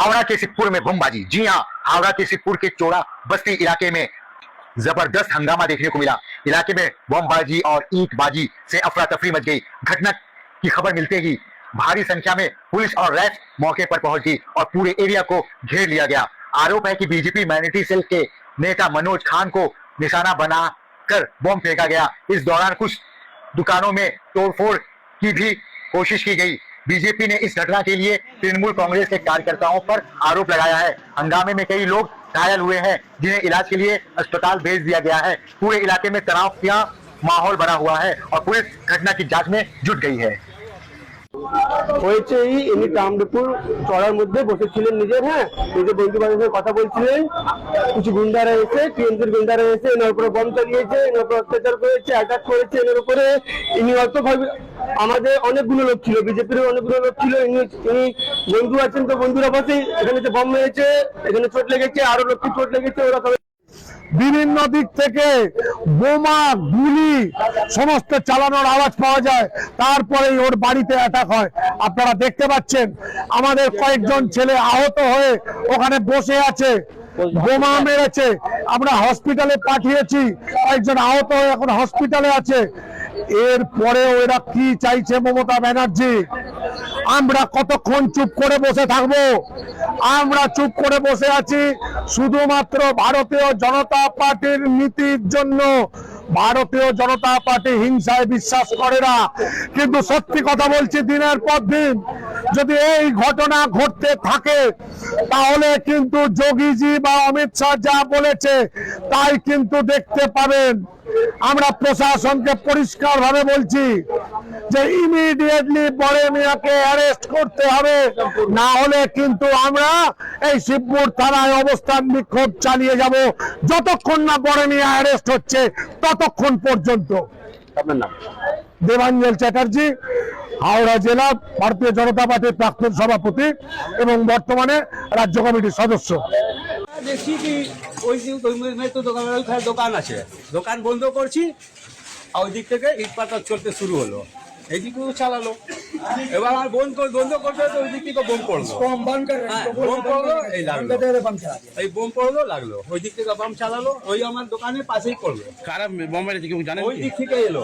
हावड़ा के सिद्धपुर में बमबाजी। जी हां, हावड़ा के सिद्धपुर के चोड़ा बस्ती इलाके में जबरदस्त हंगामा देखने को मिला। इलाके में बमबाजी और ईंटबाजी से अफरा तफरी मच गई। घटना की खबर मिलते ही भारी संख्या में पुलिस और रैफ मौके पर पहुंच गई और पूरे एरिया को घेर लिया गया। आरोप है कि बीजेपी माइनॉरिटी सेल के नेता मनोज खान को निशाना बनाकर बम फेंका गया। इस दौरान कुछ दुकानों में तोड़फोड़ की भी कोशिश की गई। बीजेपी ने इस घटना के लिए तृणमूल कांग्रेस के कार्यकर्ताओं पर आरोप लगाया है। हंगामे में कई लोग घायल हुए हैं, जिन्हें इलाज के लिए अस्पताल भेज दिया गया है। पूरे इलाके में तनाव का माहौल बना हुआ है और पुलिस घटना की जांच में जुट गई है। ইনি কামরূপুর চড়ার মধ্যে বসেছিলেন নিজের নিজের বন্ধু বান্ধবের কথা বলছিলেন। কিছু গুন্ডারা এসে টিএমসির গুন্ডারা এসে এনার উপরে বম চালিয়েছে, এনার উপরে অত্যাচার করেছে, অ্যাটাক করেছে এনার উপরে। ইনি হয়তো আমাদের অনেকগুলো লোক ছিল, বিজেপির অনেকগুলো লোক ছিল। ইনি বন্ধু আছেন, তো বন্ধুরা বসে এখানে যে বম মেরেছে, এখানে চোট লেগেছে, আরো লোককে চোট লেগেছে। ওরা বিভিন্ন দিক থেকে বোমা গুলি সমস্ত চালানোর আওয়াজ পাওয়া যায়, তারপরে ওর বাড়িতে অ্যাটাক হয়। আপনারা দেখতে পাচ্ছেন আমাদের কয়েকজন ছেলে আহত হয়ে ওখানে বসে আছে, বোমা মেরেছে। আমরা হসপিটালে পাঠিয়েছি, কয়েকজন আহত হয়ে এখন হসপিটালে আছে। এরপরে ওরা কি চাইছে মমতা ব্যানার্জি? আমরা কতক্ষণ চুপ করে বসে থাকবো? আমরা চুপ করে বসে আছি শুধুমাত্র ভারতীয় জনতা পার্টির নীতির জন্য। ভারতীয় জনতা পার্টি হিংসায় বিশ্বাস করে না, কিন্তু সত্যি কথা বলছি, দিনের পর দিন যদি এই ঘটনা ঘটতে থাকে তাহলে কিন্তু যোগীজি বা অমিত শাহ যা বলেছে তাই কিন্তু দেখতে পাবেন। আমরা প্রশাসনকে পরিষ্কার ভাবে বলছি যে ইমিডিয়েটলি বড় মিয়াকে অ্যারেস্ট করতে হবে, না হলে কিন্তু আমরা এই শিবপুর থানায় অবস্থান বিক্ষোভ চালিয়ে যাব যতক্ষণ না বড় মিয়া অ্যারেস্ট হচ্ছে ততক্ষণ পর্যন্ত। আপনার নাম? দেবাঞ্জল চ্যাটার্জি, হাওড়া জেলা ভারতীয় জনতা পার্টির প্রাক্তন সভাপতি এবং বর্তমানে রাজ্য কমিটির সদস্য। দেখছি কি ওই তো দোকান আছে, দোকান বন্ধ করছি, আর ওই দিক থেকে ইট পাথর চলতে শুরু হলো। এই দিক থেকে চালালো, এবার আর বন্ধ করতে ওই দিক থেকে বোম পড়লো, বোম পড়লো, এই লাগলো, এই বোম পড়লো লাগলো, ওই দিক থেকে বাম চালালো, ওই আমার দোকানের পাশেই পড়লো। কারা বোম মেরেছে কেউ জানেন? ওই দিক থেকে এলো,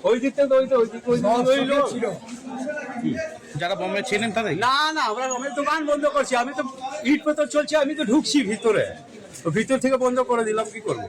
ওই দিক থেকে ওই লোক যারা বোমে ছিলেন তাদের? না আমি দোকান বন্ধ করছি, আমি তো ইট পাথর চলছে, আমি তো ঢুকছি ভিতরে, ভিতর থেকে বন্ধ করে দিলাম, কি করবো?